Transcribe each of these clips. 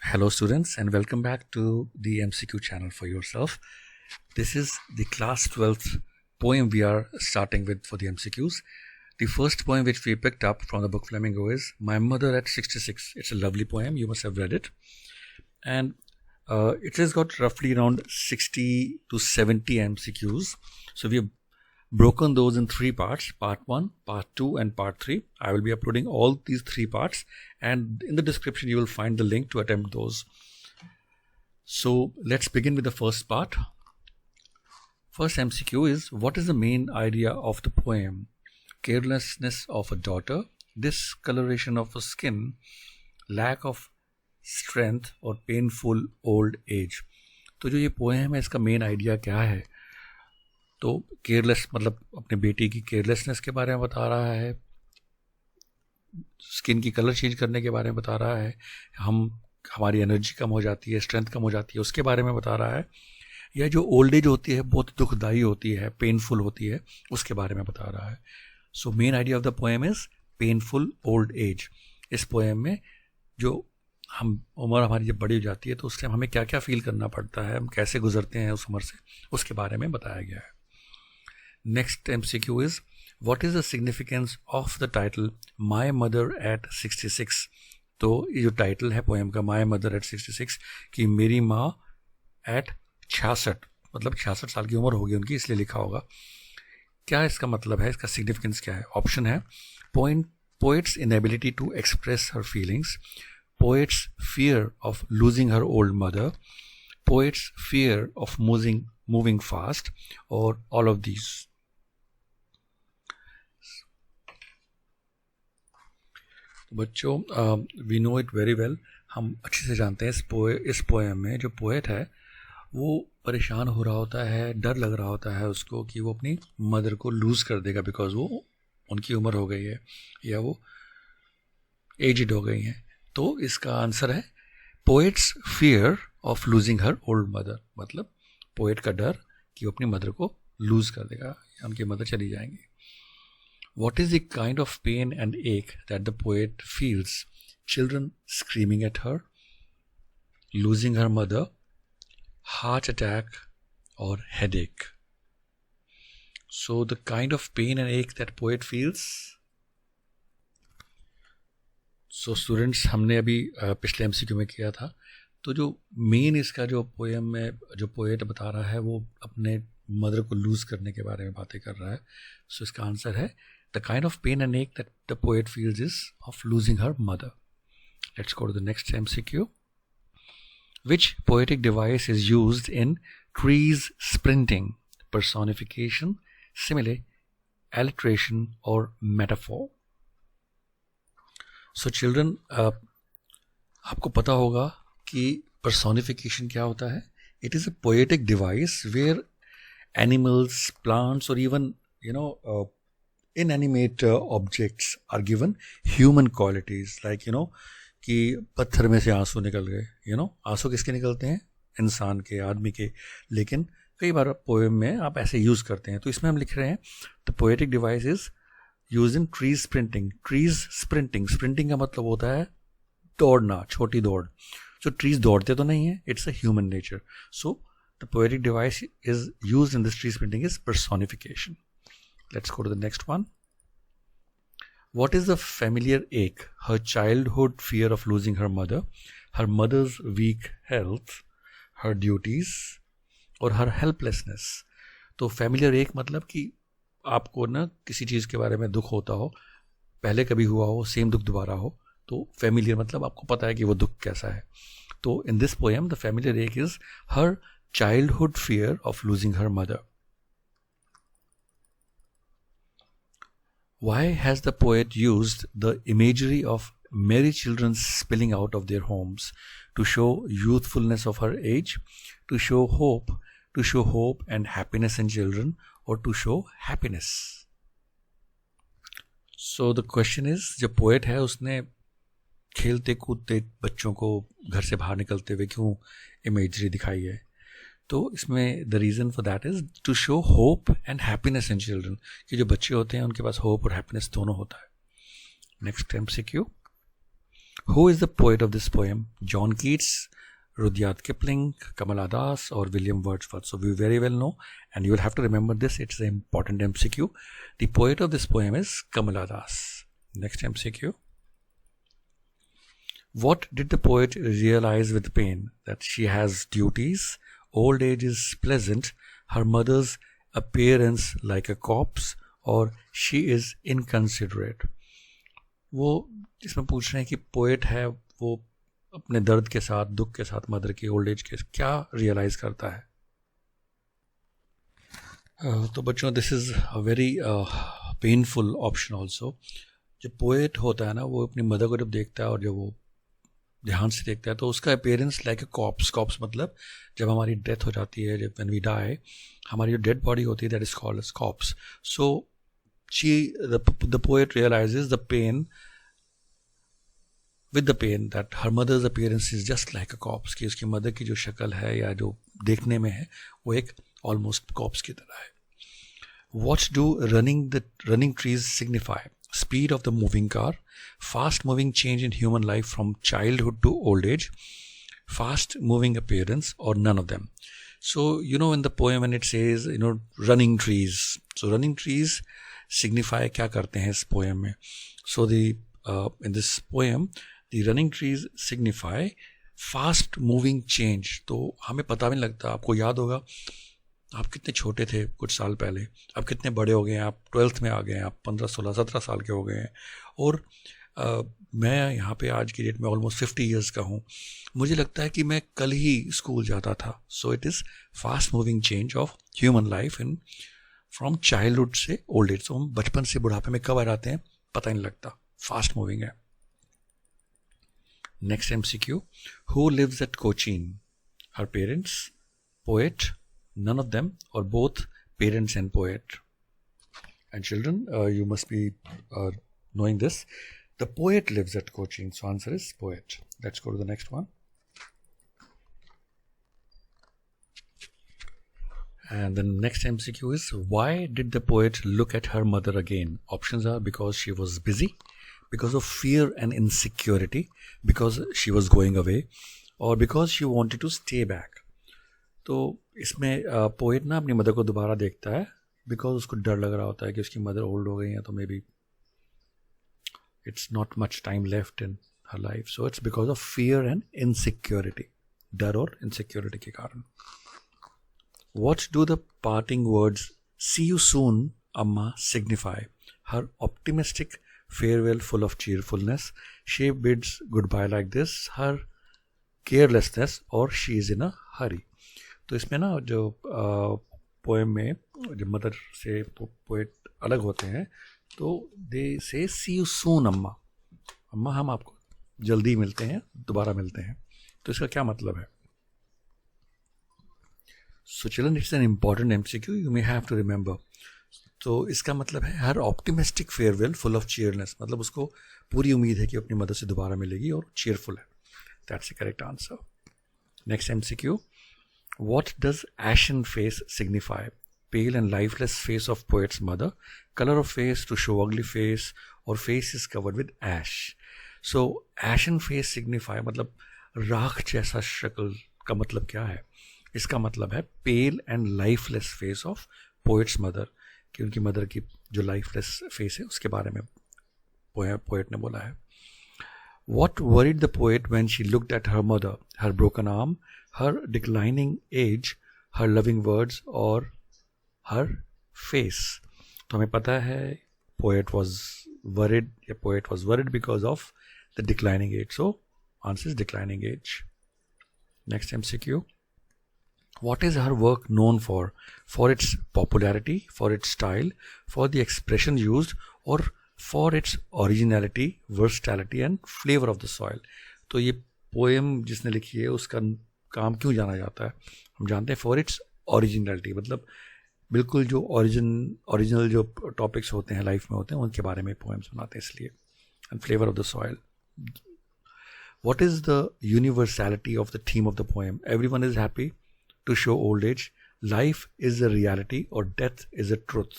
Hello, students, and welcome back to the MCQ channel for yourself. This is the class 12th poem we are starting with for the MCQs. The first poem which we picked up from the book Flamingo is My Mother at 66. It's a lovely poem. You must have read it. And it has got roughly around 60 to 70 MCQs. So we have broken those in three parts, part 1, part 2 and part 3. I will be uploading all these three parts, and in the description you will find the link to attempt those. So let's begin with the first part. First MCQ is, what is the main idea of the poem? Carelessness of a daughter, discoloration of a skin, lack of strength और painful old age. तो जो ये poem है इसका main idea क्या है? तो careless मतलब अपने बेटी की केयरलेसनेस के बारे में बता रहा है, स्किन की कलर चेंज करने के बारे में बता रहा है, हमारी एनर्जी कम हो जाती है, स्ट्रेंथ कम हो जाती है, उसके बारे में बता रहा है, या जो ओल्ड एज होती है बहुत दुखदाई होती है, पेनफुल होती है, उसके बारे में बता रहा है. So main idea of the poem is painful old age. इस पोएम में जो उम्र हमारी जब बड़ी हो जाती है तो उस टाइम हमें क्या क्या फील करना पड़ता है, हम कैसे गुजरते हैं उस उम्र से, उसके बारे में बताया गया है. Next MCQ is, what is the significance of the title My Mother at 66? तो ये जो टाइटल है पोएम का My Mother at 66 कि मेरी माँ at 66 मतलब 66 साल की उम्र होगी उनकी, इसलिए लिखा होगा. क्या इसका मतलब है, इसका सिग्निफिकेंस क्या है? ऑप्शन है poet's inability to express her feelings, poet's fear of losing her old mother, poet's fear of moving fast, or all of these. बच्चों, we know it very well, हम अच्छे से जानते हैं इस पोएम में जो पोएट है वो परेशान हो रहा होता है, डर लग रहा होता है उसको कि वो अपनी मदर को लूज़ कर देगा बिकॉज वो उनकी उम्र हो गई है या वो एजड हो गई हैं. तो इसका आंसर है poets fear of losing her old mother, मतलब पोएट का डर कि वो अपनी मदर को लूज़ कर देगा या उनकी मदर चली जाएंगी. What is the kind of pain and ache that the poet feels? Children screaming at her, losing her mother, heart attack, or headache. So the kind of pain and ache that poet feels. So students, हमने अभी पिछले MCQ में किया था, तो जो main इसका जो पोएम में जो पोएट बता रहा है वो अपने मदर को लूज़ करने के बारे में बातें कर रहा है. सो इसका आंसर है the kind of pain and ache that the poet feels is of losing her mother. Let's go to the next MCQ. Which poetic device is used in trees sprinting? Personification, simile, alliteration, or metaphor? So children, आपको पता होगा कि personification क्या होता है? It is a poetic device where animals, plants, or even inanimate objects are given human qualities, like कि पत्थर में से आंसू निकल गए, आंसू किसके निकलते हैं? इंसान के, आदमी के, लेकिन कई बार पोएम में आप ऐसे यूज़ करते हैं. तो इसमें हम लिख रहे हैं the poetic device is use in trees sprinting. Trees sprinting का मतलब होता है दौड़ना, छोटी दौड़. जो ट्रीज दौड़ते तो नहीं है, it's a human nature. So the poetic device is use in this tree sprinting is personification. Let's go to the next one. What is the familiar ache? Her childhood fear of losing her mother, her mother's weak health, her duties, or her helplessness. तो familiar ache मतलब कि आपको ना किसी चीज़ के बारे में दुख होता हो, पहले कभी हुआ हो, सेम दुख दोबारा हो, तो familiar मतलब आपको पता है कि वो दुख कैसा है. तो in this poem, the familiar ache is her childhood fear of losing her mother. Why has the poet used the imagery of merry children spilling out of their homes to show youthfulness of her age, to show hope and happiness in children, or to show happiness? So the question is, जब poet है उसने खेलते कूदते बच्चों को घर से बाहर निकलते हुए क्यों इमेजरी दिखाई है? तो इसमें the reason for that is to show hope and happiness in children, कि जो बच्चे होते हैं उनके पास होप और हैप्पीनेस दोनों होता है. Next MCQ. Who is the poet of this poem? John Keats, Rudyard Kipling, Kamala Das, or William Wordsworth? So we very well know, and you will have to remember this. It's an important MCQ. The poet of this poem is Kamala Das. Next MCQ. What did the poet realize with pain? That she has duties, old age is pleasant, her mother's appearance like a corpse, or she is inconsiderate. वो इसमें पूछ रहे हैं कि poet है वो अपने दर्द के साथ, दुख के साथ, मदर की ओल्ड एज के क्या रियलाइज करता है. तो बच्चों, this is a very painful option also. जो पोएट होता है ना, वो अपनी मदर को जब देखता है और जब वो ध्यान से देखता है तो उसका appearance like a corpse. Corpse मतलब जब हमारी डेथ हो जाती है, जब व्हेन वी डाई, हमारी जो डेड बॉडी होती है, that is called as corpse. So the poet realizes the pain with the pain that her mother's appearance is just like a corpse. कि उसकी मदर की जो शक्ल है या जो देखने में है वो एक ऑलमोस्ट कॉप्स की तरह है. What do running trees signify? Speed of the moving car, fast moving change in human life from childhood to old age, fast moving appearance, or none of them. So in the poem when it says running trees, so running trees signify क्या करते हैं इस poem में. So in this poem the running trees signify fast moving change. तो हमें पता भी नहीं लगता. आपको याद होगा आप कितने छोटे थे कुछ साल पहले, आप कितने बड़े हो गए हैं, आप 12th में आ गए हैं, आप 15, 16, 17 साल के हो गए हैं. और मैं यहाँ पे आज की डेट में ऑलमोस्ट 50 ईयर्स का हूँ. मुझे लगता है कि मैं कल ही स्कूल जाता था. So it is fast moving change of human life in from childhood से ओल्ड एज. तो हम बचपन से बुढ़ापे में कब आ जाते हैं पता ही नहीं लगता. फास्ट मूविंग है. Next MCQ. Who lives at Cochin? Her parents, poet, none of them, or both parents and poet? And children, you must be knowing this. The poet lives at Cochin, so answer is poet. Let's go to the next one. And the next MCQ is, why did the poet look at her mother again? Options are because she was busy, because of fear and insecurity, because she was going away, or because she wanted to stay back. तो इसमें poet ना अपनी mother को दोबारा देखता है because उसको डर लग रहा होता है कि उसकी मदर ओल्ड हो गई हैं, तो may be it's not much time left in her life. So it's because of fear and insecurity. डर और इनसिक्योरिटी के कारण. What do the parting words see you soon Amma signify? Her optimistic farewell full of cheerfulness, she bids goodbye like this, her carelessness, और she is in a hurry. तो इसमें ना जो poem में जब मदर से पोएट अलग होते हैं तो दे से सी यू सून अम्मा. अम्मा हम आपको जल्दी मिलते हैं, दोबारा मिलते हैं. तो इसका क्या मतलब है? So children, it's an important MCQ, you may have to remember. तो इसका मतलब है her optimistic farewell full of cheerness, मतलब उसको पूरी उम्मीद है कि अपनी मदर से दोबारा मिलेगी और चीयरफुल है. That's the correct answer. Next MCQ. What does ashen face signify? Pale and lifeless face of poet's mother, color of face to show ugly face, or face is covered with ash. So ashen face signify मतलब राख जैसा शक्ल का मतलब क्या है? इसका मतलब है pale and lifeless face of poet's mother, कि उनकी मदर की जो lifeless face है उसके बारे में पोएट ने बोला है. What worried the poet when she looked at her mother? Her broken arm, her declining age, her loving words, or her face? तो हमें पता है poet was worried because of the declining age. So answer is declining age. Next MCQ. What is her work known for? For its popularity, for its style, for the expression used, or for its originality, versatility and flavor of the soil? तो ये poem जिसने लिखी है उसका काम क्यों जाना जाता है? हम जानते हैं फॉर इट्स ओरिजिनलिटी, मतलब बिल्कुल जो ओरिजिनल जो टॉपिक्स होते हैं लाइफ में होते हैं उनके बारे में पोएम्स बनाते हैं इसलिए. And flavour of the soil. What is the universality of the theme of the poem? Everyone is happy to show old age, life is a reality, और death is a truth.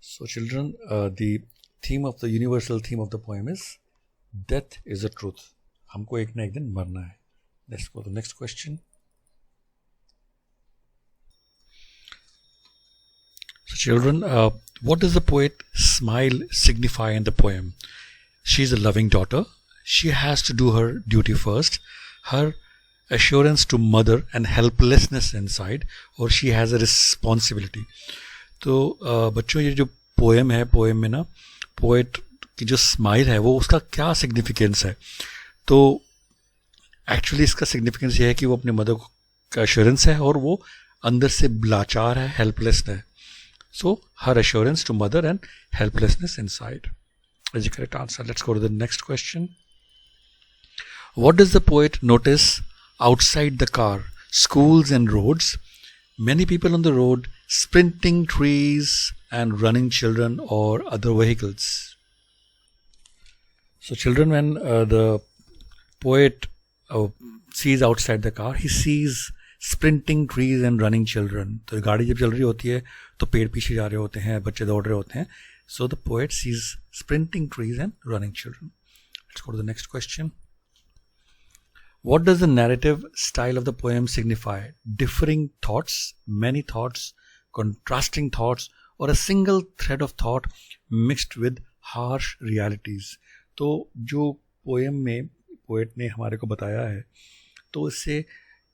So children, the theme of the universal theme of the poem is death is the truth. हमको एक ना एक दिन मरना है. Let's go to the next question. So children, what does the poet smile signify in the poem? She is a loving daughter. She has to do her duty first. Her assurance to mother and helplessness inside, or she has a responsibility. तो बच्चों ये जो poem है, poem में ना poet की जो smile है वो उसका क्या सिग्निफिकेंस है? तो एक्चुअली इसका सिग्निफिकेंस ये है कि वो अपने मदर का एश्योरेंस है और वो अंदर से लाचार है, हेल्पलेस है. So her assurance to mother and helplessness inside is the correct answer. Let's go to the next question. What does the poet notice outside the car? Schools and roads, many people on the road, sprinting trees and running children or other vehicles. So children, when the poet sees outside the car, he sees sprinting trees and running children. तो गाड़ी जब चल रही होती है तो पेड़ पीछे जा रहे होते हैं, बच्चे दौड़ रहे होते हैं. So the poet sees sprinting trees and running children. Let's go to the next question. What does the narrative style of the poem signify? Differing thoughts, many thoughts, contrasting thoughts, or a single thread of thought mixed with harsh realities? तो जो poem में poet ने हमारे को बताया है तो इससे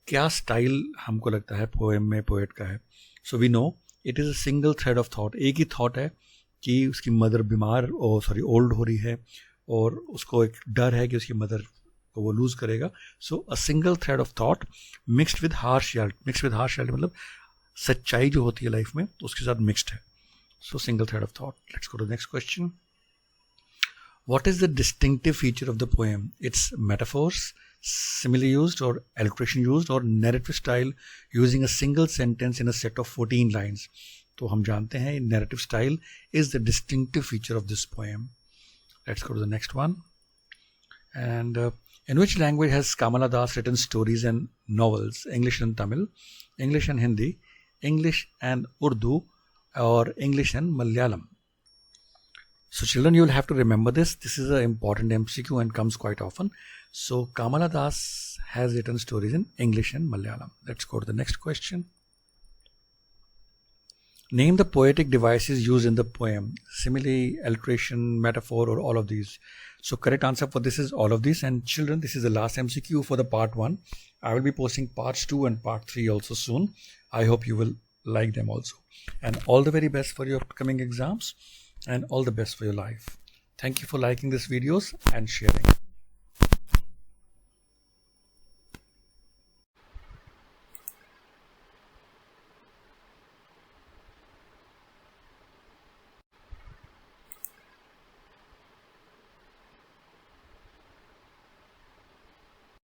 क्या स्टाइल हमको लगता है पोएम में पोएट का है? So we know it is a single thread of thought. एक ही थॉट है कि उसकी मदर बीमार ओल्ड हो रही है और उसको एक डर है कि उसकी मदर को वो लूज करेगा. So a single thread of thought mixed with harsh reality मतलब सच्चाई जो होती है लाइफ में तो उसके साथ मिक्स्ड है. So single thread of thought. Let's go to the next question. What is the distinctive feature of the poem? It's metaphors, simile used or alliteration used, or narrative style using a single sentence in a set of 14 lines. तो हम जानते हैं narrative style is the distinctive feature of this poem. Let's go to the next one. And in which language has Kamala Das written stories and novels? English and Tamil, English and Hindi, English and Urdu, or English and Malayalam? So children, you will have to remember this. This is an important MCQ and comes quite often. So Kamala Das has written stories in English and Malayalam. Let's go to the next question. Name the poetic devices used in the poem. Simile, alliteration, metaphor, or all of these. So correct answer for this is all of these. And children, this is the last MCQ for the part 1. I will be posting parts 2 and part 3 also soon. I hope you will like them also. And all the very best for your upcoming exams. And all the best for your life. Thank you for liking this videos and sharing.